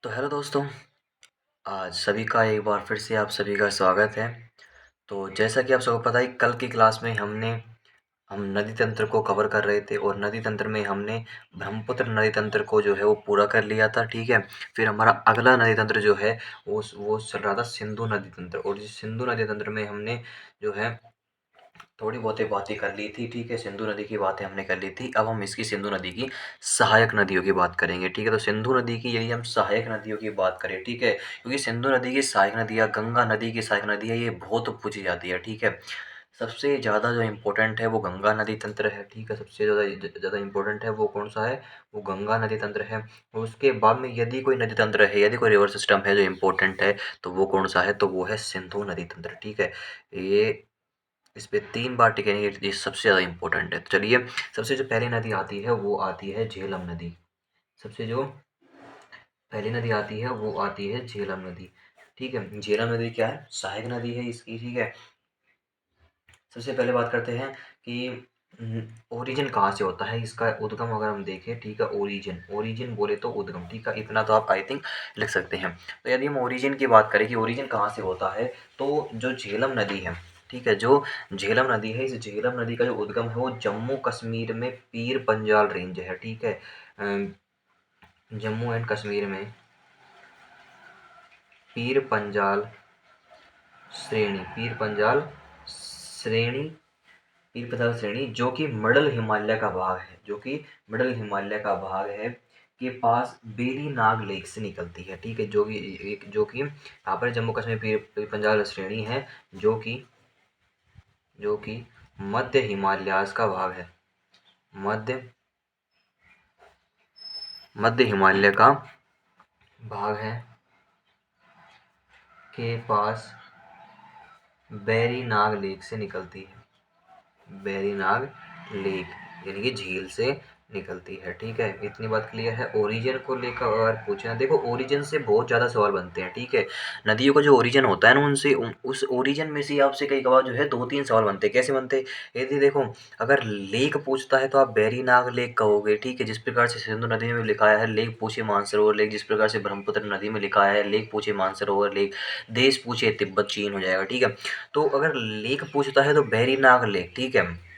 तो हेलो दोस्तों, आज सभी का एक बार फिर से आप सभी का स्वागत है। तो जैसा कि आप सबको पता है, कल की क्लास में हम नदी तंत्र को कवर कर रहे थे और नदी तंत्र में हमने ब्रह्मपुत्र नदी तंत्र को जो है वो पूरा कर लिया था, ठीक है। फिर हमारा अगला नदी तंत्र जो है वो चल रहा था सिंधु नदी तंत्र, और इस सिंधु नदी तंत्र में हमने जो है थोड़ी बहुती बातें कर ली थी, ठीक है। सिंधु नदी की बातें हमने कर ली थी। अब हम इसकी सिंधु नदी की सहायक नदियों की बात करेंगे, ठीक है। तो सिंधु नदी की यदि हम सहायक नदियों की बात करें, ठीक है, क्योंकि सिंधु नदी की सहायक नदी या गंगा नदी की सहायक नदी है, ये बहुत पूछी जाती है, ठीक है। सबसे ज़्यादा जो इम्पोर्टेंट है वो गंगा नदी तंत्र है, ठीक है। सबसे ज़्यादा इम्पोर्टेंट है वो कौन सा है, वो गंगा नदी तंत्र है। और उसके बाद में यदि कोई नदी तंत्र है, यदि कोई रिवर सिस्टम है जो इम्पोर्टेंट है, तो वो कौन सा है, तो वो है सिंधु नदी तंत्र, ठीक है। ये इस पे 3 बार टिकेंगे, ये सबसे ज़्यादा इम्पोर्टेंट है। तो चलिए, सबसे जो पहली नदी आती है वो आती है झेलम नदी। सबसे जो पहली नदी आती है वो आती है झेलम नदी, ठीक है। झेलम नदी क्या है, सहायक नदी है इसकी, ठीक है। सबसे पहले बात करते हैं कि ओरिजिन कहाँ से होता है, इसका उद्गम अगर हम देखें, ठीक है। ओरिजिन ओरिजिन बोले तो उद्गम, ठीक है। इतना तो आप आई थिंक लिख सकते हैं। तो यदि हम ओरिजिन की बात करें कि ओरिजिन कहाँ से होता है, तो जो झेलम नदी है, ठीक है, जो झेलम नदी है, इस झेलम नदी का जो उद्गम है वो जम्मू कश्मीर में पीर पंजाल रेंज है, ठीक है। जम्मू एंड कश्मीर में पीर पंजाल श्रेणी पीर पंजाल श्रेणी जो कि मिडल हिमालय का भाग है, जो कि मिडल हिमालय का भाग है, के पास बेरी नाग लेक से निकलती है, ठीक है। जो कि यहाँ पर जम्मू कश्मीर पीर पंजाल श्रेणी है, जो कि मध्य हिमालयाज का भाग है, मध्य मध्य हिमालय का भाग है, के पास बेरी नाग लेक से निकलती है, बेरी नाग लेक यानी कि झील से निकलती है, ठीक है। इतनी बात क्लियर है। ओरिजिन को लेकर अगर पूछे, देखो ओरिजिन से बहुत ज़्यादा सवाल बनते हैं, ठीक है। नदियों का जो ओरिजिन होता है ना, उस ओरिजिन में से आपसे कई कभार जो है 2-3 सवाल बनते हैं। कैसे बनते हैं, यदि देखो, अगर लेक पूछता है तो आप बैरीनाग लेक कहोगे, ठीक है। जिस प्रकार से सिंधु नदी में लिखा है लेक पूछे मानसरोवर लेक, जिस प्रकार से ब्रह्मपुत्र नदी में लिखा है लेक पूछे मानसरोवर लेक, देश पूछे तिब्बत चीन हो जाएगा, ठीक है। तो अगर लेक पूछता है तो बैरीनाग लेक, ठीक है।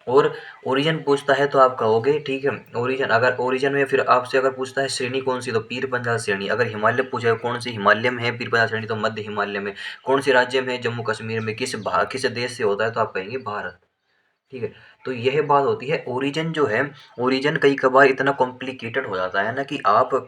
और ओरिजिन पूछता है तो आप कहोगे, ठीक है। ओरिजिन, अगर ओरिजिन में फिर आपसे अगर पूछता है श्रेणी कौन सी, तो पीर पंजाल श्रेणी। अगर हिमालय पूछे कौन सी हिमालय में है पीर पंजाल श्रेणी, तो मध्य हिमालय में। कौन से राज्य में है, जम्मू कश्मीर में। किस देश से होता है, तो आप कहेंगे भारत, ठीक है। तो यह बात होती है। ओरिजिन जो है, ओरिजिन कई कबार इतना कॉम्प्लिकेटेड हो जाता है ना कि आप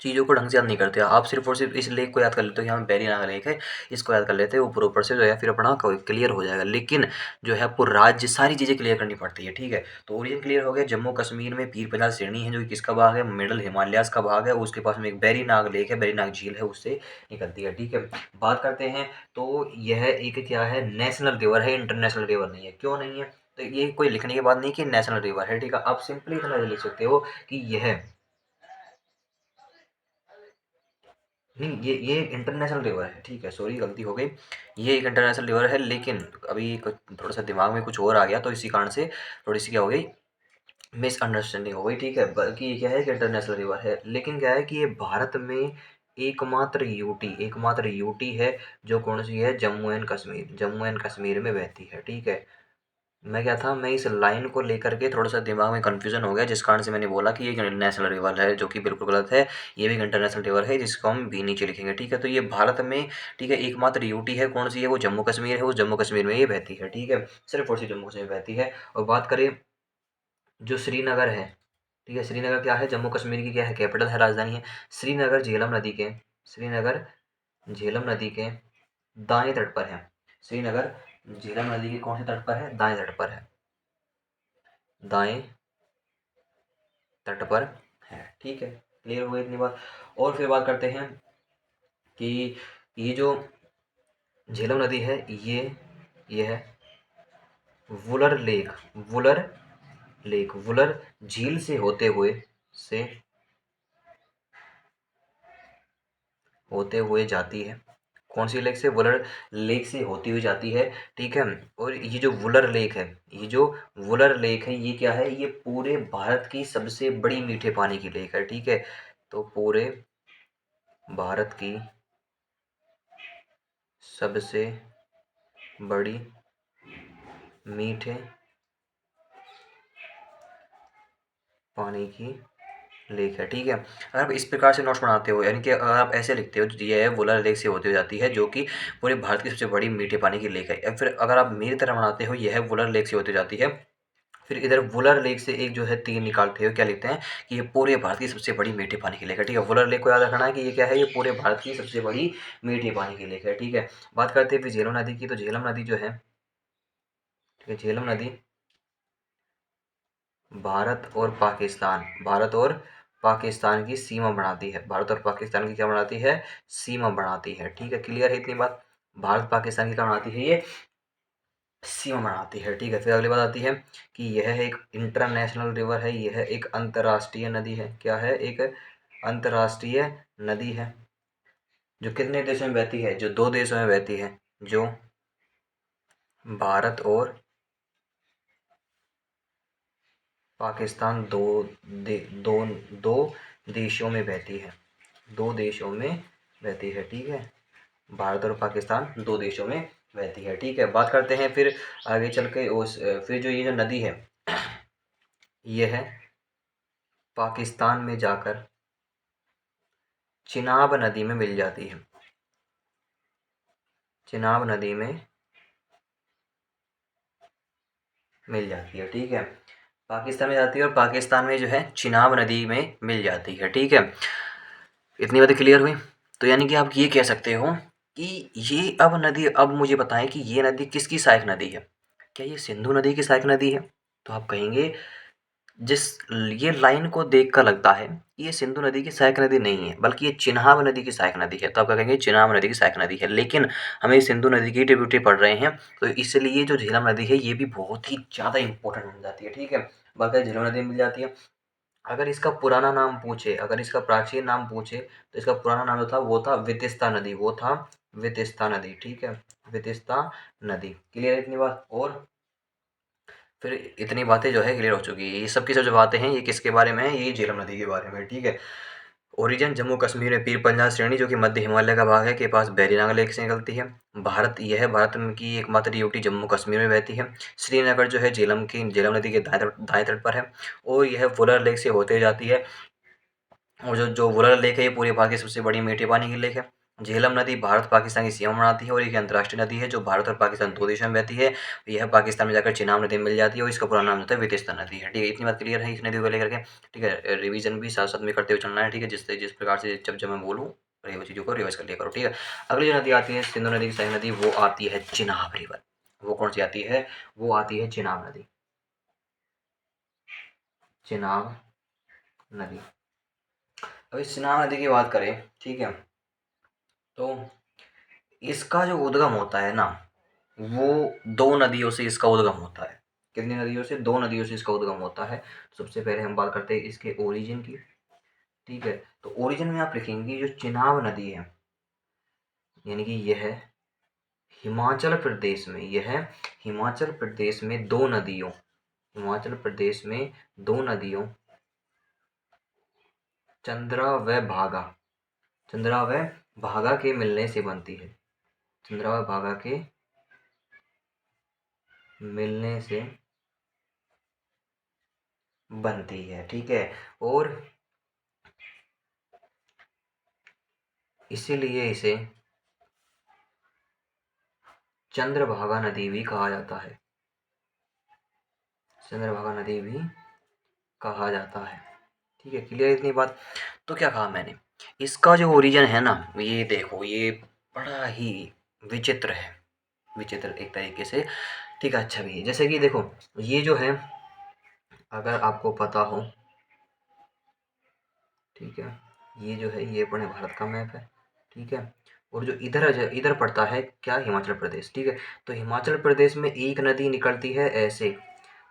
चीज़ों को ढंग से याद नहीं करते। आप सिर्फ और सिर्फ इस लेख को याद कर लेते हो, यहाँ बेरीनाग लेक है, इसको याद कर लेते हो, ऊपर ऊपर से जो है फिर अपना क्लियर हो जाएगा। लेकिन जो है आपको राज्य सारी चीज़ें क्लियर करनी पड़ती है, ठीक है। तो ओरिजिन क्लियर हो गया। जम्मू कश्मीर में पीर पंजाल श्रेणी है, जो कि किसका भाग है, मिडल हिमालयाज का भाग है। उसके पास में एक बेरीनाग लेक है, बेरीनाग झील है, उससे निकलती है, ठीक है। बात करते हैं, तो यह एक क्या है, नेशनल रिवर है, इंटरनेशनल रिवर नहीं है। क्यों नहीं है, तो ये कोई लिखने की बात नहीं कि नेशनल रिवर है, ठीक है। आप सिंपली इतना लिख सकते हो कि यह नहीं, ये एक इंटरनेशनल रिवर है, ठीक है। सॉरी, गलती हो गई। ये एक इंटरनेशनल रिवर है, लेकिन अभी थोड़ा सा दिमाग में कुछ और आ गया, तो इसी कारण से थोड़ी सी क्या हो गई, मिसअंडरस्टैंडिंग हो गई, ठीक है। बल्कि ये क्या है कि इंटरनेशनल रिवर है, लेकिन क्या है कि ये भारत में एकमात्र यूटी है, जो कौन सी है, जम्मू एंड कश्मीर में बहती है, ठीक है। मैं क्या था, मैं इस लाइन को लेकर के थोड़ा सा दिमाग में कन्फ्यूजन हो गया, जिस कारण से मैंने बोला कि ये नेशनल रिवर है, जो कि बिल्कुल गलत है। ये भी एक इंटरनेशनल रिवर है, जिसको हम भी नीचे लिखेंगे, ठीक है। तो ये भारत में, ठीक है, एकमात्र यूटी है। कौन सी है, वो जम्मू कश्मीर है। उस जम्मू कश्मीर में ये बहती है, ठीक है। सिर्फ और सिर्फ जम्मू कश्मीर में बहती है। और बात करें जो श्रीनगर है, ठीक है, श्रीनगर क्या है, जम्मू कश्मीर की क्या है, कैपिटल है, राजधानी है। श्रीनगर झेलम नदी के दाएं तट पर है। श्रीनगर झेलम नदी के कौन से तट पर है, दाएं तट पर है, दाएं तट पर है, ठीक है। क्लियर हो गई इतनी बात। और फिर बात करते हैं कि ये जो झेलम नदी है, ये है वुलर लेक, वुलर वुलर झील से होते हुए जाती है। कौन सी लेक से, वुलर लेक से होती हुई जाती है, ठीक है। और ये जो वुलर लेक है, ये क्या है, ये पूरे भारत की सबसे बड़ी मीठे पानी की लेक है, ठीक है। तो पूरे भारत की सबसे बड़ी मीठे पानी की लेक है। ठीक है, अगर आप इस प्रकार से नोट्स बनाते हो, यानी कि अगर आप ऐसे लिखते हो ये है वुलर लेक से होती हो जाती है, जो कि पूरे भारत की सबसे बड़ी मीठे पानी की लेक है, या फिर अगर आप मेरी तरह बनाते हो यह है वुलर लेक से होती जाती है, फिर इधर वुलर लेक से एक जो है तीर निकालते हो, क्या लिखते हैं कि ये पूरे भारत की सबसे बड़ी मीठे पानी की लेक है। ठीक है, वुलर लेक को याद रखना है कि ये क्या है, ये पूरे भारत की सबसे बड़ी मीठे पानी की लेक है। ठीक है, बात करते हैं फिर झेलम नदी की। तो झेलम नदी जो है, ठीक है, झेलम नदी भारत और पाकिस्तान की सीमा बनाती है। भारत और पाकिस्तान की क्या बनाती है, सीमा बनाती है। ठीक है, क्लियर है इतनी बात। भारत पाकिस्तान की क्या बनाती है, ये सीमा बनाती है। ठीक है, फिर अगली बात आती है कि यह एक इंटरनेशनल रिवर है, यह एक अंतर्राष्ट्रीय नदी है। क्या है, एक अंतर्राष्ट्रीय नदी है, जो कितने देशों में बहती है, जो दो देशों में बहती है, जो भारत और पाकिस्तान दो दो देशों में बहती है, दो देशों में बहती है। ठीक है, भारत और पाकिस्तान दो देशों में बहती है। ठीक है, बात करते हैं फिर आगे चल के उस फिर जो ये जो नदी है, ये है पाकिस्तान में जाकर चिनाब नदी में मिल जाती है। चिनाब नदी में मिल जाती है। ठीक है, पाकिस्तान में जाती है और पाकिस्तान में जो है चिनाब नदी में मिल जाती है। ठीक है, इतनी बातें क्लियर हुई। तो यानी कि आप ये कह सकते हो कि ये अब नदी, अब मुझे बताएं कि ये नदी किसकी सहायक नदी है। क्या ये सिंधु नदी की सहायक नदी है? तो आप कहेंगे, जिस ये लाइन को देख कर लगता है कि ये सिंधु नदी की सहायक नदी नहीं है, बल्कि ये चिनाब नदी की सहायक नदी है। तो आप क्या कहेंगे, चिनाब नदी की सहायक नदी है। लेकिन हम ये सिंधु नदी की ट्रिब्यूटरी पढ़ रहे हैं, तो इसलिए जो झेलम नदी है ये भी बहुत ही ज़्यादा इंपॉर्टेंट बन जाती है। ठीक है, बाकी झेलम नदी मिल जाती है। अगर इसका पुराना नाम पूछे, अगर इसका प्राचीन नाम पूछे, तो इसका पुराना नाम जो था वो था वितिस्ता नदी, वो था वितिस्ता नदी। ठीक है, वितिस्ता नदी। क्लियर है इतनी बात? और फिर इतनी बातें जो है क्लियर हो चुकी है। ये सब की सब जो बातें हैं ये किसके बारे में है, ये झेलम नदी के बारे में। ठीक है, ओरिजिन जम्मू कश्मीर में पीर पंजाल श्रेणी, जो कि मध्य हिमालय का भाग है, के पास बैरीनाग लेक से निकलती है। भारत की एकमात्र यूटी जम्मू कश्मीर में बहती है। श्रीनगर जो है झेलम नदी के दाएं तट पर है, और यह वुलर लेक से होते जाती है। और जो जो वुलर लेक है ये पूरे भारत की सबसे बड़ी मीठे पानी की लेक है। झेलम नदी भारत पाकिस्तान की सीमा बनाती है और एक अंतर्राष्ट्रीय नदी है, जो भारत और पाकिस्तान दो देशों में बहती है। यह पाकिस्तान में जाकर चिनाब नदी में मिल जाती है, और इसका पूरा नाम होता है वितिस्ता नदी है। ठीक है, इतनी बात क्लियर है इस नदी को लेकर के। ठीक है, रिवीजन भी साथ साथ में करते हुए चलना है। ठीक है, जिस प्रकार से जब जब मैं बोलूँ वो चीज़ों को रिवाइज कर लिया करो। ठीक है, अगली जो नदी आती है सिंधु नदी की सहायक नदी, वो आती है चिनाब रिवर। वो कौन सी आती है? वो आती है चिनाब नदी। चिनाब नदी। अब इस चिनाब नदी की बात करें, ठीक है, तो इसका जो उद्गम होता है ना, वो दो नदियों से इसका उद्गम होता है। कितनी नदियों से? दो नदियों से इसका उद्गम होता है। सबसे पहले हम बात करते हैं इसके ओरिजिन की। ठीक है, तो ओरिजिन में आप लिखेंगे जो चिनाब नदी है, यानी कि यह हिमाचल प्रदेश में, यह हिमाचल प्रदेश में दो नदियों, हिमाचल प्रदेश में दो नदियों चंद्रा व भागा, चंद्रा व भागा के मिलने से बनती है। चंद्रा व भागा के मिलने से बनती है। ठीक है, और इसीलिए इसे चंद्रभागा नदी भी कहा जाता है। चंद्रभागा नदी भी कहा जाता है। ठीक है, क्लियर इतनी बात? तो क्या कहा मैंने, इसका जो ओरिजिन है ना, ये देखो, ये बड़ा ही विचित्र है, विचित्र एक तरीके से। ठीक है, अच्छा भी है। जैसे कि देखो, ये जो है, अगर आपको पता हो, ठीक है, ये जो है ये अपने भारत का मैप है। ठीक है, और जो इधर पड़ता है क्या, हिमाचल प्रदेश। ठीक है, तो हिमाचल प्रदेश में एक नदी निकलती है ऐसे,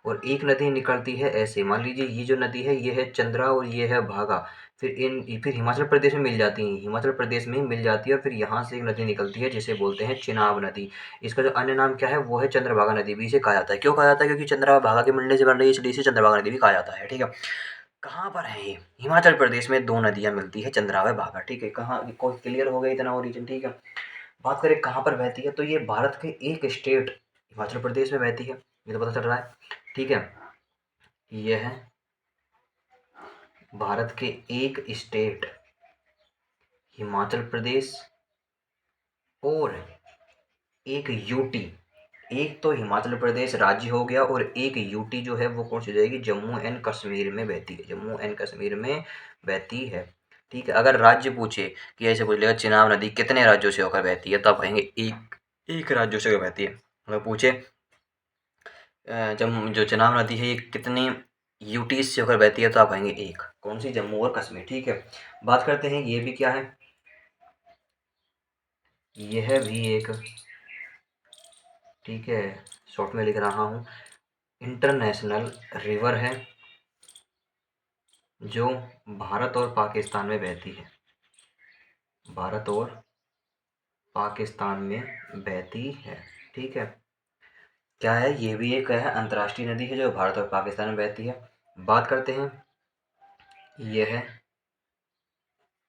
और एक नदी निकलती है ऐसे। मान लीजिए ये जो नदी है ये है चंद्रा और ये है भागा, फिर हिमाचल प्रदेश में मिल जाती हैं, हिमाचल प्रदेश में ही मिल जाती है, और फिर यहाँ से एक नदी निकलती है जिसे बोलते हैं चिनाब नदी। इसका जो अन्य नाम क्या है, वो है चंद्रभागा नदी भी इसे कहा जाता है। क्यों कहा जाता है? क्योंकि चंद्रा और भागा के मिलने से बन रही है, इसलिए इसे चंद्रभागा नदी भी कहा जाता है। ठीक है, कहाँ पर है ये? हिमाचल प्रदेश में 2 नदियाँ मिलती है, चंद्रा व भागा, ठीक है? कहाँ को क्लियर हो गया इतना ओरिजिन, ठीक है? बात करें कहाँ पर बहती है, तो ये भारत के एक स्टेट हिमाचल प्रदेश में बहती है, ये तो पता चल रहा है, ठीक है? ये है भारत के एक स्टेट हिमाचल प्रदेश और एक यूटी, एक तो हिमाचल प्रदेश राज्य हो गया और एक यूटी जो है वो कौन सी हो जाएगी, जम्मू एंड कश्मीर में बहती है, जम्मू एंड कश्मीर में बहती है, ठीक है? अगर राज्य पूछे कि ऐसे पूछ लेगा चिनाब नदी कितने राज्यों से होकर बहती है, तो आप कहेंगे एक, एक राज्यों से बहती है। अगर पूछे जम्मू जो चिनाब नदी है ये कितने यूटीज से होकर बहती है, तो आप कहेंगे एक, कौन सी, जम्मू और कश्मीर, ठीक है? बात करते हैं ये भी क्या है, यह भी एक, ठीक है, शॉर्ट में लिख रहा हूँ, इंटरनेशनल रिवर है जो भारत और पाकिस्तान में बहती है, भारत और पाकिस्तान में बहती है, ठीक है? क्या है, ये भी एक है अंतर्राष्ट्रीय नदी है जो भारत और पाकिस्तान में बहती है। बात करते हैं यह है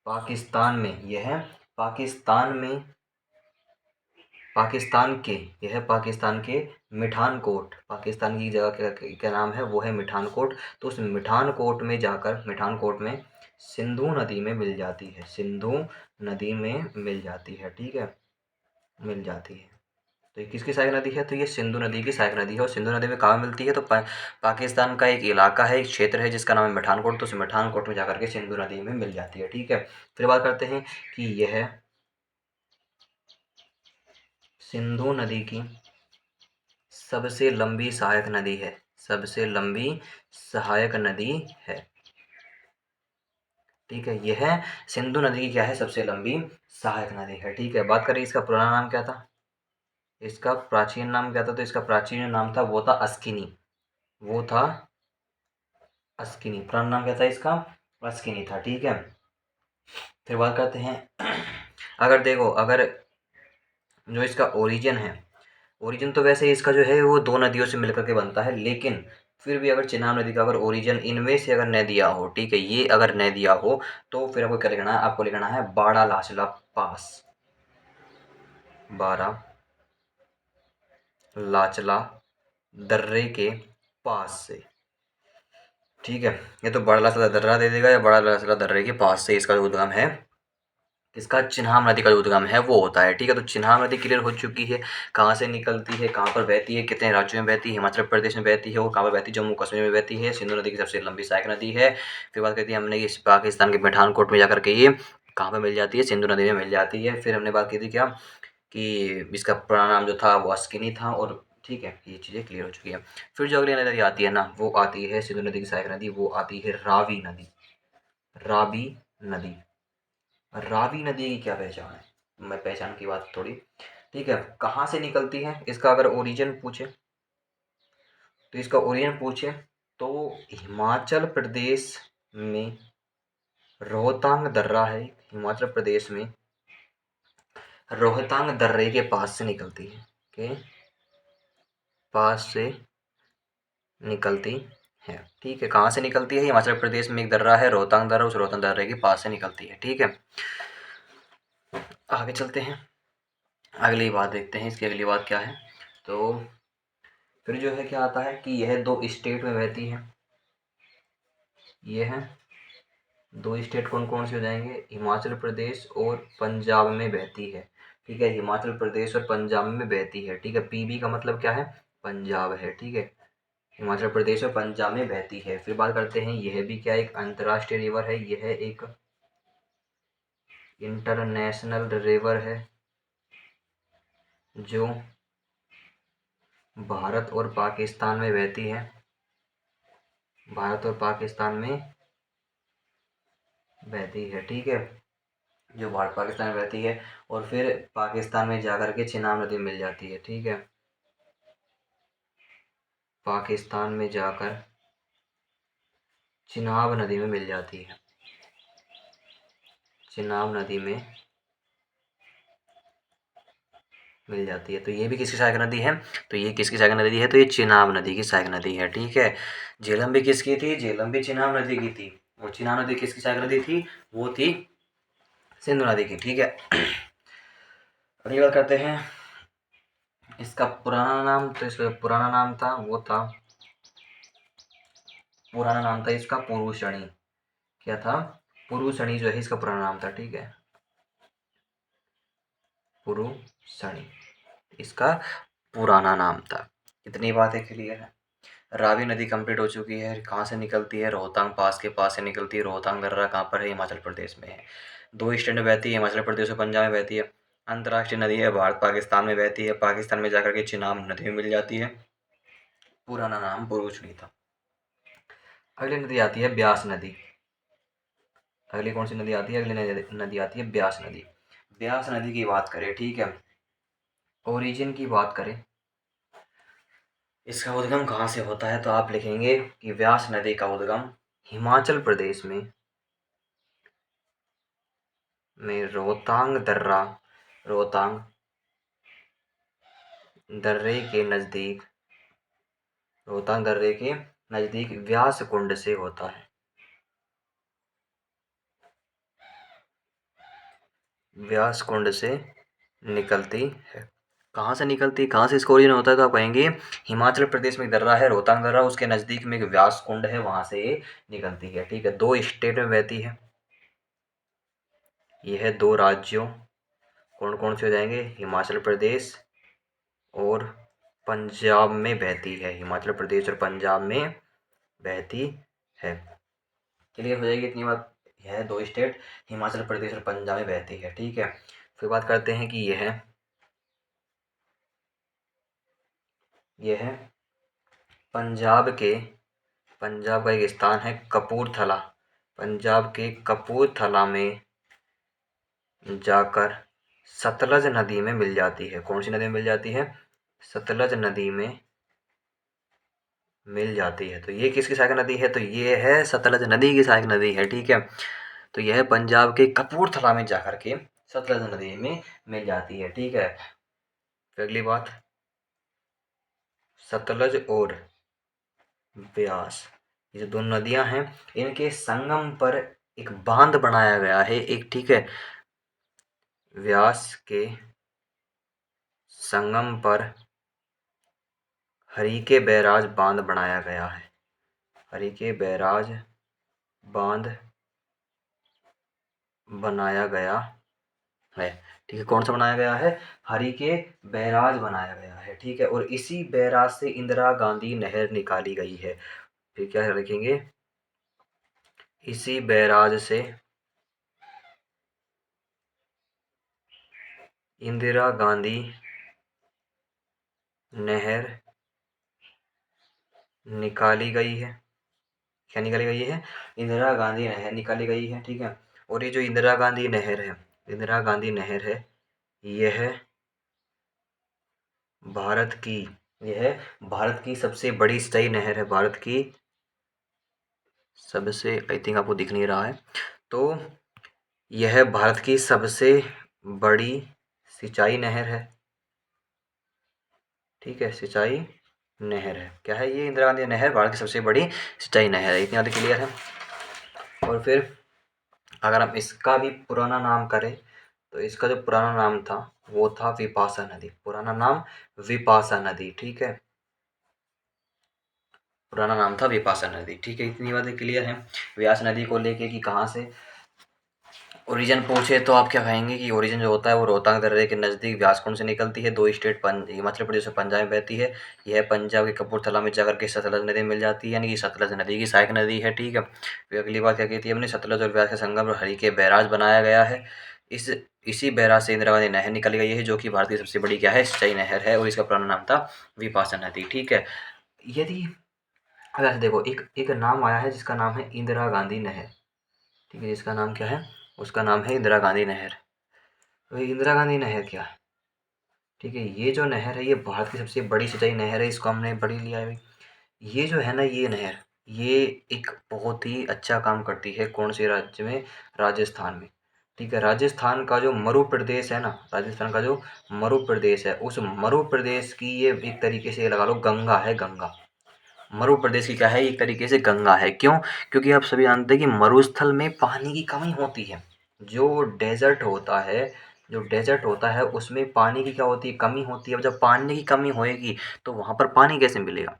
पाकिस्तान में, यह है पाकिस्तान में, पाकिस्तान के, यह है पाकिस्तान के मिठानकोट, पाकिस्तान की जगह क्या नाम है, वो है मिठानकोट। तो उस मिठानकोट में जाकर, मिठानकोट में सिंधु नदी में मिल जाती है, सिंधु नदी में मिल जाती है, ठीक है, मिल जाती है। तो ये किसकी सहायक नदी है, तो ये सिंधु नदी की सहायक नदी है। और सिंधु नदी में कहाँ मिलती है, तो पाकिस्तान का एक इलाका है, एक क्षेत्र है जिसका नाम है मिठानकोट, तो उस मिठानकोट में जाकर के सिंधु नदी में मिल जाती है, ठीक है? फिर बात करते हैं कि यह सिंधु नदी की सबसे लंबी सहायक नदी है, सबसे लंबी सहायक नदी है, ठीक है? यह सिंधु नदी की क्या है, सबसे लंबी सहायक नदी है, ठीक है? बात करें इसका पुराना नाम क्या था, इसका प्राचीन नाम क्या था, तो इसका प्राचीन नाम था, वो था अस्किनी, वो था अस्किनी, पुराना नाम क्या था इसका, अस्किनी था, ठीक है? फिर बात करते हैं अगर देखो, अगर जो इसका ओरिजिन है, ओरिजिन तो वैसे इसका जो है वो 2 नदियों से मिलकर के बनता है, लेकिन फिर भी अगर चिनाब नदी का अगर ओरिजिन इनमें से अगर न दिया हो, ठीक है, ये अगर न दिया हो, तो फिर आपको क्या लिखना है, आपको लिखना है बाड़ा लाचला पास, बाड़ा लाचला दर्रे के पास से, ठीक है? ये तो बड़ा लाचला दर्रा दे देगा या बड़ा लाचला दर्रे के पास से इसका जो उद्गम है, इसका चिन्हाम नदी का जो उद्गम है वो होता है, ठीक है? तो चिन्हाम नदी क्लियर हो चुकी है, कहाँ से निकलती है, कहाँ पर बहती है, कितने राज्यों में बहती है, हिमाचल प्रदेश में बहती है, और कहाँ पर बहती है, जम्मू कश्मीर में बहती है, सिंधु नदी की सबसे लंबी सहायक नदी है। फिर बात करती है हमने इस पाकिस्तान के पठानकोट में जाकर के ये कहाँ पर मिल जाती है, सिंधु नदी में मिल जाती है। फिर हमने बात की थी क्या, कि इसका पुराना नाम जो था वो अस्किनी था, और ठीक है, ये चीज़ें क्लियर हो चुकी है। फिर जो अगली नदी आती है ना, वो आती है सिंधु नदी की सहायक नदी, वो आती है रावी नदी, रावी नदी। रावी नदी की क्या पहचान है, मैं पहचान की बात थोड़ी, ठीक है, कहाँ से निकलती है, इसका अगर ओरिजिन पूछे, तो इसका ओरिजिन पूछे तो हिमाचल प्रदेश में रोहतांग दर्रा है, हिमाचल प्रदेश में रोहतांग दर्रे के पास से निकलती है, के पास से निकलती है, ठीक है? कहाँ से निकलती है, हिमाचल प्रदेश में एक दर्रा है रोहतांग दर्रा, उस रोहतांग दर्रे के पास से निकलती है, ठीक है? आगे चलते हैं, अगली बात देखते हैं, इसकी अगली बात क्या है, तो फिर जो है क्या आता है कि यह 2 स्टेट में बहती है, ये है 2 स्टेट कौन कौन से हो जाएंगे, हिमाचल प्रदेश और पंजाब में बहती है, ठीक है? हिमाचल प्रदेश और पंजाब में बहती है, ठीक है? पीबी का मतलब क्या है, पंजाब है, ठीक है? हिमाचल प्रदेश और पंजाब में बहती है। फिर बात करते हैं, यह भी क्या एक अंतर्राष्ट्रीय रिवर है, यह एक इंटरनेशनल रिवर है जो भारत और पाकिस्तान में बहती है, भारत और पाकिस्तान में बहती है, ठीक है? जो भारत पाकिस्तान में बहती है और फिर पाकिस्तान में जाकर के चिनाब नदी मिल जाती है, ठीक है? पाकिस्तान में जाकर चिनाब नदी में मिल जाती है, चिनाब नदी में मिल जाती है। तो ये भी किसकी सहायक नदी है? तो ये किसकी सहायक नदी है? तो ये चिनाब नदी की सहायक नदी है, ठीक है। झेलम भी किसकी थी? झेलम भी चिनाब नदी की थी। और चिनाब नदी किसकी सहायक नदी थी? वो थी सिंधु नदी की, ठीक है। अगली बात करते हैं, इसका पुराना नाम, तो इसका पुराना नाम था वो था, पुराना नाम था इसका पुरुषणी। क्या था? पुरुषणी जो है इसका पुराना नाम था, ठीक है, पुरुषणी इसका पुराना नाम था। इतनी बातें क्लियर है। रावी नदी कंप्लीट हो चुकी है। कहाँ से निकलती है? रोहतांग पास के पास से निकलती है। रोहतांग दर्रा कहाँ पर है? हिमाचल प्रदेश में है। 2 स्टेट में बहती है, हिमाचल प्रदेश और पंजाब में बहती है। अंतर्राष्ट्रीय नदी है, भारत पाकिस्तान में बहती है। पाकिस्तान में जाकर के चिनाब नदी में मिल जाती है। पुराना नाम पुरुषणी था। अगली नदी आती है ब्यास नदी। अगली कौन सी नदी आती है? अगली नदी आती है ब्यास नदी। ब्यास नदी की बात करें, ठीक है, ओरिजिन की बात करें, इसका उद्गम कहाँ से होता है? तो आप लिखेंगे कि व्यास नदी का उद्गम हिमाचल प्रदेश में रोहतांग दर्रा, रोहतांग दर्रे के नज़दीक, रोहतांग दर्रे के नज़दीक व्यास कुंड से होता है। व्यास कुंड से निकलती है। कहाँ से निकलती है? कहाँ से इसका ओरिजिन होता है? तो आप कहेंगे हिमाचल प्रदेश में एक दर्रा है रोहतांग दर्रा, उसके नज़दीक में एक व्यास कुंड है, वहाँ से ये निकलती है, ठीक है। 2 स्टेट में बहती है। यह है 2 राज्यों, कौन कौन से हो जाएंगे? हिमाचल प्रदेश और पंजाब में बहती है। हिमाचल प्रदेश और पंजाब में बहती है। क्लियर हो जाएगी इतनी बात। यह 2 स्टेट हिमाचल प्रदेश और पंजाब में बहती है, ठीक है। फिर बात करते हैं कि यह पंजाब के, पंजाब का एक स्थान है कपूरथला। पंजाब के कपूरथला में जाकर सतलज नदी में मिल जाती है। कौन सी नदी में मिल जाती है? सतलज नदी में मिल जाती है। तो ये किसकी सहायक नदी है? तो ये है सतलज नदी की सहायक नदी है, ठीक है। तो यह पंजाब के कपूरथला में जाकर के सतलज नदी में मिल जाती है, ठीक है। फिर अगली बात, सतलज और ब्यास, ये जो दोनों नदियां हैं, इनके संगम पर एक बांध बनाया गया है, एक, ठीक है। व्यास के संगम पर हरिके बैराज बांध बनाया गया है। हरिके बैराज बांध बनाया गया है, ठीक है। कौन सा बनाया गया है? हरिके बैराज बनाया गया है, ठीक है। और इसी बैराज से इंदिरा गांधी नहर निकाली गई है। फिर क्या लिखेंगे? इसी बैराज से इंदिरा गांधी नहर निकाली गई है। क्या निकाली गई है? इंदिरा गांधी नहर निकाली गई है, ठीक है। और ये जो इंदिरा गांधी नहर है, इंदिरा गांधी नहर है, यह भारत की, यह भारत की सबसे बड़ी सिंचाई नहर है। भारत की सबसे, आई थिंक आपको दिख नहीं रहा है, तो यह भारत की सबसे बड़ी सिंचाई नहर है, ठीक है। सिंचाई नहर है, क्या है ये? इंदिरा गांधी नहर भारत की सबसे बड़ी सिंचाई नहर है। इतनी बातें क्लियर है। और फिर अगर हम इसका भी पुराना नाम करें, तो इसका जो पुराना नाम था वो था विपाशा नदी। पुराना नाम विपाशा नदी, ठीक है। पुराना नाम था विपाशा नदी, ठीक है। इतनी बातें क्लियर हैं व्यास नदी को लेके कि कहाँ से ओरिजिन पूछे तो आप क्या कहेंगे कि ओरिजिन जो होता है वो रोहतांग दर्रे के नज़दीक व्यासकुंड से निकलती है। 2 स्टेट हिमाचल प्रदेश और पंजाब में बहती है। यह पंजाब के कपूरथला में जाकर के सतलज नदी मिल जाती है, यानी कि सतलज नदी की सहायक नदी है, ठीक है। फिर अगली बात क्या कहती है हमने? सतलज और व्यास के संगम पर हरिके बैराज बनाया गया है। इसी बैराज से इंदिरा गांधी नहर निकाली गई है, जो कि भारत की सबसे बड़ी क्या है? सिंचाई नहर है, और इसका पुराना नाम था विपाशा नदी, ठीक है। यदि वैसे देखो, एक एक नाम आया है जिसका नाम है इंदिरा गांधी नहर, ठीक है। जिसका नाम क्या है? उसका नाम है इंदिरा गांधी नहर। तो ये इंदिरा गांधी नहर क्या है? ठीक है, ये जो नहर है ये भारत की सबसे बड़ी सिंचाई नहर है, इसको हमने पढ़ ही लिया है भाई। ये जो है ना, ये नहर, ये एक बहुत ही अच्छा काम करती है। कौन से राज्य में? राजस्थान में, ठीक है। राजस्थान का जो मरु प्रदेश है ना, राजस्थान का जो मरु प्रदेश है, उस मरु प्रदेश की ये एक तरीके से लगा लो गंगा है, गंगा। मरु प्रदेश की क्या है, एक तरीके से गंगा है। क्यों? क्योंकि आप सभी जानते हैं कि मरुस्थल में पानी की कमी होती है। जो डेजर्ट होता है, जो डेजर्ट होता है उसमें पानी की क्या होती है, कमी होती है। अब जब पानी की कमी होएगी तो वहाँ पर पानी कैसे मिलेगा?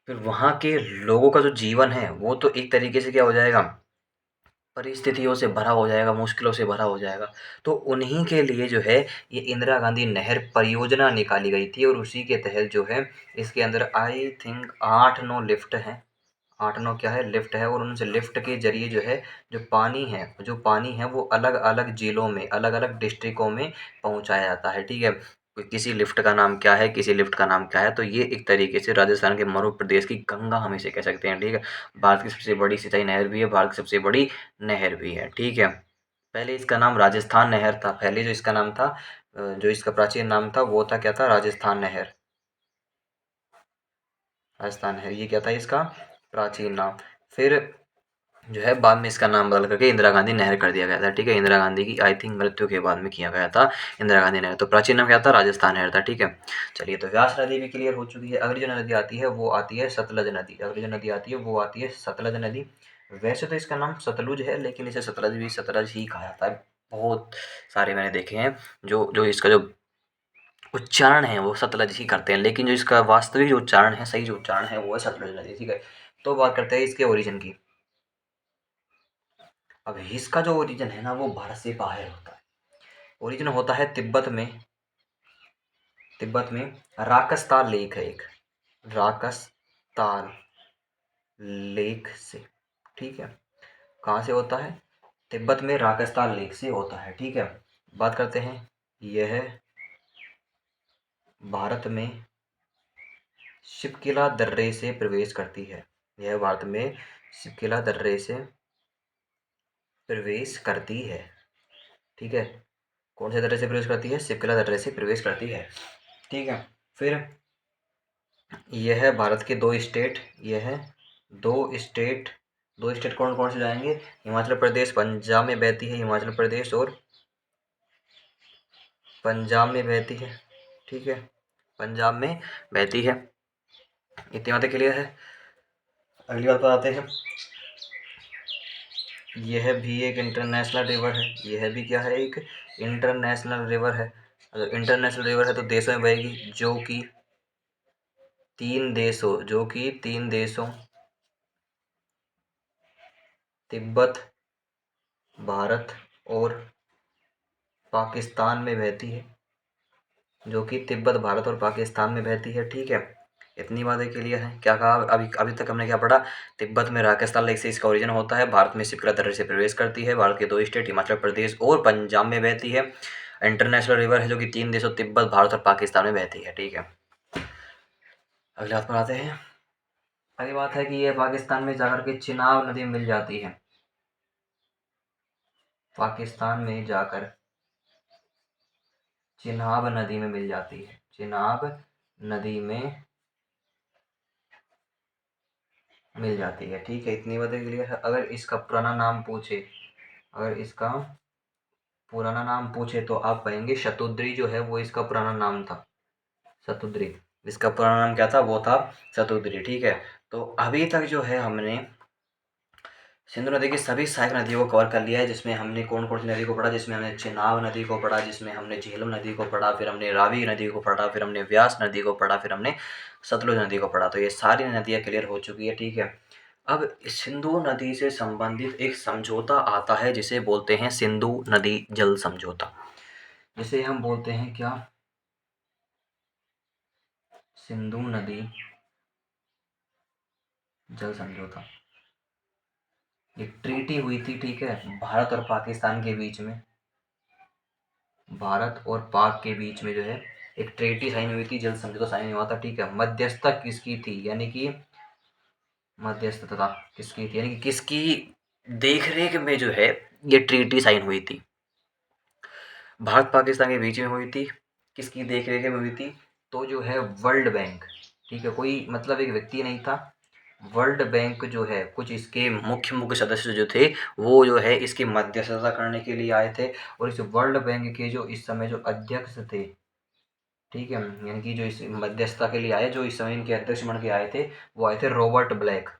फिर वहाँ के लोगों का जो जीवन है वो तो एक तरीके से क्या हो जाएगा, परिस्थितियों से भरा हो जाएगा, मुश्किलों से भरा हो जाएगा। तो उन्हीं के लिए जो है ये इंदिरा गांधी नहर परियोजना निकाली गई थी और उसी के तहत जो है इसके अंदर आई थिंक 8-9 लिफ्ट हैं। 8-9 क्या है, लिफ्ट है। और उनसे लिफ्ट के ज़रिए जो है जो पानी है वो अलग-अलग ज़िलों में, अलग-अलग डिस्ट्रिक्टों में पहुँचाया जाता है, ठीक है। किसी लिफ्ट का नाम क्या है, किसी लिफ्ट का नाम क्या है, तो ये एक तरीके से राजस्थान के मरू प्रदेश की गंगा हम इसे कह सकते हैं, ठीक है। भारत की सबसे बड़ी सिंचाई नहर भी है, भारत की सबसे बड़ी नहर भी है, ठीक है। पहले इसका नाम राजस्थान नहर था। पहले जो इसका नाम था जो इसका प्राचीन नाम था वो था क्या था, राजस्थान नहर। राजस्थान नहर ये क्या था इसका प्राचीन नाम। फिर जो है बाद में इसका नाम बदल करके इंदिरा गांधी नहर कर दिया गया था, ठीक है। इंदिरा गांधी की आई थिंक मृत्यु के बाद में किया गया था इंदिरा गांधी नहर। तो प्राचीन नाम क्या था, राजस्थान नहर था, ठीक है। चलिए, तो व्यास नदी भी क्लियर हो चुकी है। अगली जो नदी आती है वो आती है सतलज नदी। अगली जो नदी आती है वो आती है सतलज नदी। वैसे तो इसका नाम सतलुज है लेकिन इसे सतलज ही कहा जाता है। बहुत सारे मैंने देखे हैं जो जो इसका जो उच्चारण है वो सतलज ही करते हैं, लेकिन जो इसका वास्तविक जो उच्चारण है, सही जो उच्चारण है वो है सतलज नदी, ठीक है। तो बात करते हैं इसके ओरिजिन की। अब इसका जो ओरिजिन है ना वो भारत से बाहर होता है। ओरिजिन होता है तिब्बत में। तिब्बत में राकस्ताल लेक है एक, राकस्ताल लेक से, ठीक है। कहाँ से होता है, तिब्बत में राकस्ताल लेक से होता है, ठीक है। बात करते हैं, यह भारत में शिपकिला दर्रे से प्रवेश करती है। यह भारत में शिपकिला दर्रे से प्रवेश करती है, ठीक है। कौन से दर्रे से प्रवेश करती है, शिपकिला दर्रे से प्रवेश करती है, ठीक है। फिर यह भारत के दो स्टेट, यह दो स्टेट दो स्टेट कौन कौन से जाएंगे, हिमाचल प्रदेश, पंजाब में बहती है हिमाचल प्रदेश, और पंजाब में बहती है, ठीक है। पंजाब में बहती है। इतनी बातें क्लियर है। अगली बात पर आते हैं। यह भी एक इंटरनेशनल रिवर है। यह भी क्या है, एक इंटरनेशनल रिवर है। अगर इंटरनेशनल रिवर है तो देशों में बहेगी, जो कि तीन देशों तिब्बत, भारत और पाकिस्तान में बहती है। जो कि तिब्बत, भारत और पाकिस्तान में बहती है, ठीक है। इतनी बातें क्लियर हैं। क्या कहा अभी अभी तक हमने, क्या पढ़ा, तिब्बत में राजस्थान लेक से इसका ओरिजिन होता है, भारत में शिप्रा दर्रे से प्रवेश करती है, भारत के दो स्टेट हिमाचल प्रदेश और पंजाब में बहती है, इंटरनेशनल रिवर है जो कि तीन देशों तिब्बत, भारत और पाकिस्तान में बहती है, ठीक है। अगली बात पर आते हैं। अगली बात है कि ये पाकिस्तान में जाकर के चिनाब नदी में मिल जाती है। पाकिस्तान में जाकर चिनाब नदी में मिल जाती है, चिनाब नदी में मिल जाती है, ठीक है। इतनी बातें क्लियर है। अगर इसका पुराना नाम पूछे, अगर इसका पुराना नाम पूछे तो आप कहेंगे शतुद्री जो है वो इसका पुराना नाम था, शतुद्री। इसका पुराना नाम क्या था, वो था शतुद्री, ठीक है। तो अभी तक जो है हमने सिंधु नदी की सभी सहायक नदियों को कवर कर लिया है, जिसमें हमने कौन कौन सी नदी को पढ़ा, जिसमें हमने चिनाब नदी को पढ़ा, जिसमें हमने झेलम नदी को पढ़ा, फिर हमने रावी नदी को पढ़ा, फिर हमने व्यास नदी को पढ़ा, फिर हमने सतलुज नदी को पढ़ा। तो ये सारी नदियाँ क्लियर हो चुकी है, ठीक है। अब सिंधु नदी से संबंधित एक समझौता आता है जिसे बोलते हैं सिंधु नदी जल समझौता, जिसे हम बोलते हैं क्या, सिंधु नदी जल समझौता। एक ट्रीटी हुई थी, ठीक है, भारत और पाकिस्तान के बीच में, भारत और पाक के बीच में जो है एक ट्रीटी साइन हुई थी, जल समझौता साइन हुआ था, ठीक है। मध्यस्थता किसकी थी, यानी कि मध्यस्थता किसकी थी, यानी कि किसकी देखरेख में जो है ये ट्रीटी साइन हुई थी, भारत पाकिस्तान के बीच में हुई थी। किसकी देखरेख में हुई थी, तो जो है वर्ल्ड बैंक, ठीक है। कोई मतलब एक व्यक्ति नहीं था, वर्ल्ड बैंक जो है कुछ इसके मुख्य मुख्य सदस्य जो थे वो जो है इसकी मध्यस्थता करने के लिए आए थे। और इस वर्ल्ड बैंक के जो इस समय जो अध्यक्ष थे, ठीक है, यानी कि जो इस मध्यस्थता के लिए आए, जो इस समय इनके अध्यक्ष बन के आए थे, वो आए थे रॉबर्ट ब्लैक।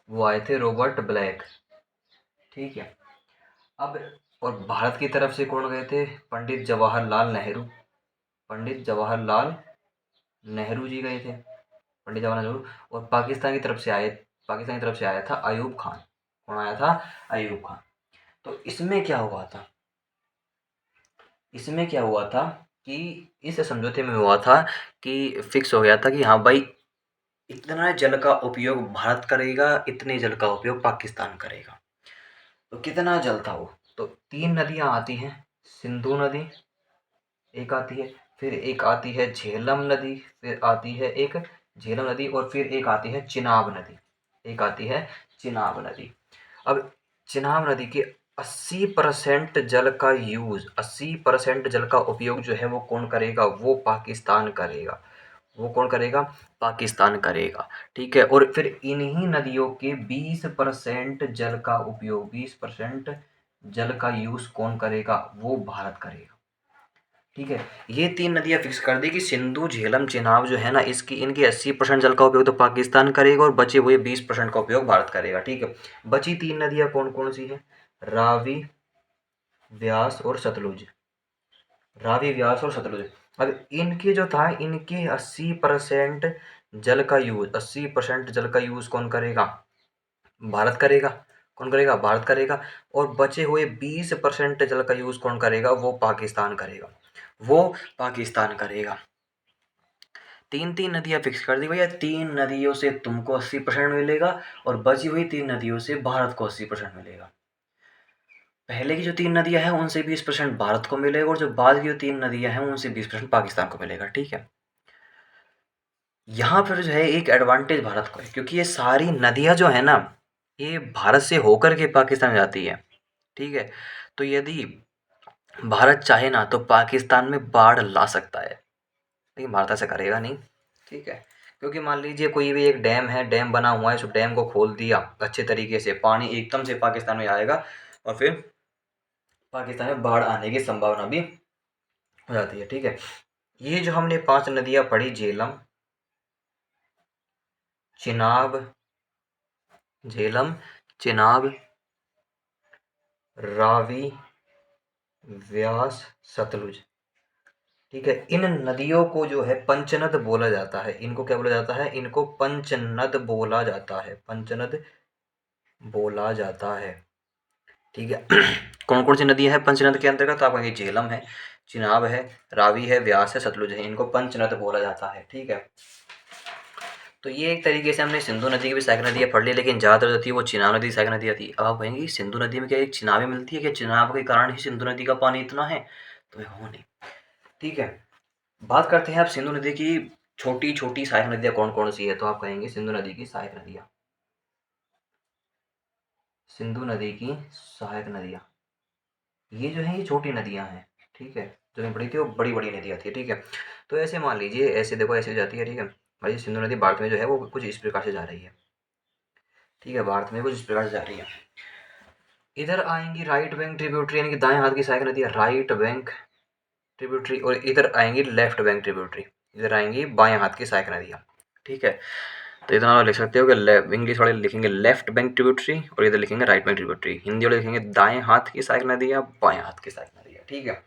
वो आए थे रॉबर्ट ब्लैक, ठीक है। अब और भारत की तरफ से कौन गए थे? पंडित जवाहरलाल नेहरू। पंडित जवाहरलाल नेहरू जी गए थे, पंडित जवाहरलाल नेहरू। और पाकिस्तान की तरफ से आया था अयूब खान। कौन आया था? अयूब खान। तो इसमें क्या हुआ था? इसमें क्या हुआ था कि इस समझौते में हुआ था कि फिक्स हो गया था कि हाँ भाई, इतना जल का उपयोग भारत करेगा, इतने जल का उपयोग पाकिस्तान करेगा। तो कितना जल था वो? तो 3 नदियाँ आती हैं। सिंधु नदी एक आती है, फिर एक आती है झेलम नदी, फिर आती है एक झेलम नदी, और फिर एक आती है चिनाब नदी। एक आती है चिनाब नदी। अब चिनाब नदी के 80% जल का यूज़, 80% जल का उपयोग जो है वो कौन करेगा? वो पाकिस्तान करेगा। वो कौन करेगा? पाकिस्तान करेगा, ठीक है। और फिर इन्हीं नदियों के 20% जल का उपयोग, 20% जल का यूज़ कौन करेगा? वो भारत करेगा, ठीक है। ये 3 नदियाँ फिक्स कर दी कि सिंधु, झेलम, चिनाब जो है ना, इसकी इनकी 80% जल का उपयोग तो पाकिस्तान करेगा और बचे हुए 20% का उपयोग भारत करेगा, ठीक है। बची 3 नदियाँ कौन कौन सी हैं? रावी, व्यास और सतलुज। रावी, व्यास और सतलुज। अब इनके जो था, इनके 80% जल का यूज़, 80% जल का यूज़ कौन करेगा? भारत करेगा। कौन करेगा? भारत करेगा। और बचे हुए 20% जल का यूज़ कौन करेगा? वो पाकिस्तान करेगा। वो पाकिस्तान करेगा। 3-3 नदियाँ फिक्स कर दी भैया। 3 नदियों से तुमको 80% मिलेगा और बची हुई 3 नदियों से भारत को 80% मिलेगा। पहले की जो 3 नदियाँ हैं उनसे 20% भारत को मिलेगा और जो बाद की जो 3 नदियाँ हैं उनसे 20% पाकिस्तान को मिलेगा, ठीक है। यहाँ पर जो है एक एडवांटेज भारत को है, क्योंकि ये सारी नदियाँ जो है ना, ये भारत से होकर के पाकिस्तान में जाती है, ठीक है। तो यदि भारत चाहे ना तो पाकिस्तान में बाढ़ ला सकता है, लेकिन भारत ऐसा करेगा नहीं, ठीक है। क्योंकि मान लीजिए कोई भी एक डैम है, डैम बना हुआ है, उस डैम को खोल दिया अच्छे तरीके से, पानी एकदम से पाकिस्तान में आएगा और फिर पाकिस्तान में बाढ़ आने की संभावना भी हो जाती है, ठीक है। ये जो हमने 5 नदियाँ पढ़ी, झेलम, चिनाब, झेलम, चिनाब, रावी, व्यास, सतलुज, ठीक है। इन नदियों को जो है पंचनद बोला जाता है। इनको क्या बोला जाता है? इनको पंचनद बोला जाता है। पंचनद बोला जाता है, ठीक है। कौन कौन सी नदियाँ हैं पंचनद के अंतर्गत? तो आपका ये झेलम है, चिनाब है, रावी है, व्यास है, सतलुज है। इनको पंचनद बोला जाता है, ठीक है। तो ये एक तरीके से हमने सिंधु नदी की भी सहायक नदियाँ पढ़ ली, लेकिन ज़्यादातर जो थी वो चिनाब नदी की सहायक नदियाँ थी। अब आप कहेंगे सिंधु नदी में क्या एक चिनाबें मिलती है? क्या चिनाब के कारण ही सिंधु नदी का पानी इतना है? तो वो नहीं, ठीक है। बात करते हैं अब सिंधु नदी की छोटी छोटी सहायक नदियाँ कौन कौन सी है। तो आप कहेंगे सिंधु नदी की सहायक नदियाँ, सिंधु नदी की सहायक नदियाँ, ये जो है ये छोटी नदियाँ हैं, ठीक है। जो मैं पढ़ी थी वो बड़ी बड़ी नदियाँ थी, ठीक है। तो ऐसे मान लीजिए, ऐसे देखो, ऐसे जाती है, ठीक है भाई। सिंधु नदी भारत में जो है वो कुछ इस प्रकार से जा रही है, ठीक है। भारत में कुछ इस प्रकार से जा रही है। इधर आएंगी राइट बैंक ट्रिब्यूटरी, यानी कि दाएं हाथ की सहायक नदियाँ, राइट बैंक ट्रिब्यूटरी। और इधर आएंगी लेफ्ट बैंक ट्रिब्यूटरी, इधर आएंगी बाएं हाथ की सहायक नदियाँ, ठीक है। तो इतना आप लिख सकते हो कि इंग्लिश वाले लिखेंगे लेफ्ट बैंक ट्रिब्यूटरी और इधर लिखेंगे राइट बैंक ट्रिब्यूटरी। हिंदी वाले लिखेंगे दाएं हाथ की सहायक नदियाँ, बाएं हाथ की सहायक नदियाँ, ठीक है।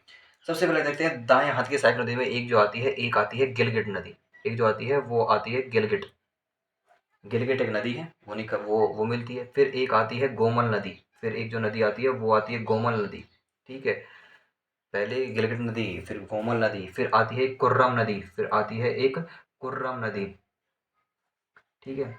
सबसे पहले देखते हैं दाएं हाथ की सहायक नदी में एक जो आती है, एक आती है गिलगिट नदी। एक जो आती है वो आती है गिलगिट। गिलगिट एक नदी है, वो नहीं वो मिलती है। फिर एक आती है गोमल नदी। फिर एक जो नदी आती है वो आती है गोमल नदी, ठीक है। पहले गिलगिट नदी, फिर गोमल नदी, फिर आती है कुर्रम नदी, फिर आती है एक कुर्रम नदी, ठीक है।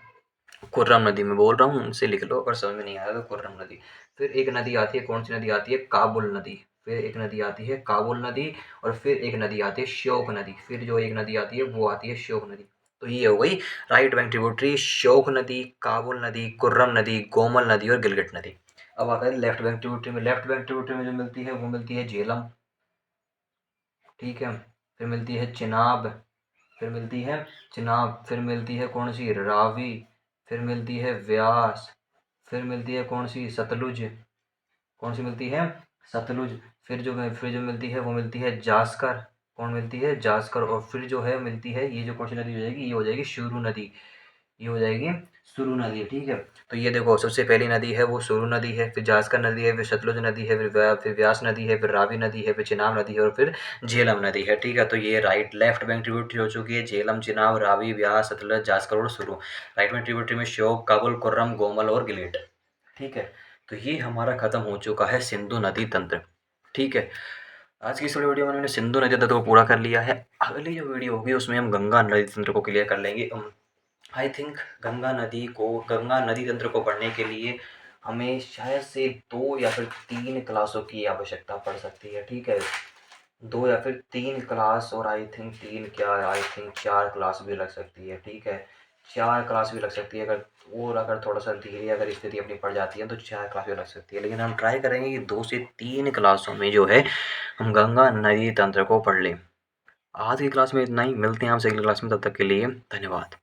कुर्रम नदी मैं बोल रहा हूँ, उनसे लिख लो अगर समझ में नहीं आया तो। कुर्रम नदी। फिर एक नदी आती है, कौन सी नदी आती है? काबुल नदी। फिर एक नदी आती है काबुल नदी, और फिर एक नदी आती है श्योक नदी। फिर जो एक नदी आती है वो आती है श्योक नदी। तो ये हो गई राइट बैंक ट्रिब्यूटरी, श्योक नदी, काबुल नदी, कुर्रम नदी, गोमल नदी और गिलगिट नदी। अब आता है लेफ्ट बैंक ट्रिब्यूटरी में। लेफ्ट बैंक ट्रिब्यूटरी में जो मिलती है वो मिलती है झेलम, ठीक है। फिर मिलती है चिनाब, फिर मिलती है चिनाब, फिर मिलती है कौन सी, रावी, फिर मिलती है व्यास, फिर मिलती है कौन सी, सतलुज, कौन सी मिलती है, सतलुज। फिर जो मिलती है वो मिलती है जास्कर, कौन मिलती है, जास्कर। और फिर जो है मिलती है, ये जो कौन सी नदी हो जाएगी, ये हो जाएगी शुरू नदी, ये हो जाएगी सुरु नदी, ठीक है। तो ये देखो सबसे पहली नदी है वो सुरु नदी है, फिर जास्कर नदी है, फिर सतलुज नदी है, फिर व्यास नदी है, फिर रावी नदी है, फिर चिनाब नदी है और फिर झेलम नदी है, ठीक है। तो ये राइट लेफ्ट बैंक ट्रिब्यूटरी हो चुकी है, झेलम, चिनाब, रावी, व्यास, सतलज, जास्कर और सुरु। राइट बैंक ट्रिब्यूटरी में श्योक, काबुल, कुर्रम, गोमल और गिलेट, ठीक है। तो ये हमारा खत्म हो चुका है सिंधु नदी तंत्र, ठीक है। आज की इस वीडियो में मैंने सिंधु नदी तंत्र को पूरा कर लिया है। अगली जो वीडियो होगी उसमें हम गंगा नदी तंत्र को क्लियर कर लेंगे। आई थिंक गंगा नदी तंत्र को पढ़ने के लिए हमें शायद से 2 या फिर 3 क्लासों की आवश्यकता पड़ सकती है, ठीक है। 2 या फिर 3 क्लास, और आई थिंक 3 क्या, आई थिंक 4 क्लास भी लग सकती है, ठीक है। 4 क्लास भी लग सकती है, अगर थोड़ा सा धीरे अगर स्थिति अपनी पड़ जाती है तो 4 क्लास भी लग सकती है, लेकिन हम ट्राई करेंगे कि 2 से 3 क्लासों में जो है हम गंगा नदी तंत्र को पढ़ लें। आज की क्लास में इतना ही, मिलते हैं आपसे अगली क्लास में, तब तक के लिए धन्यवाद।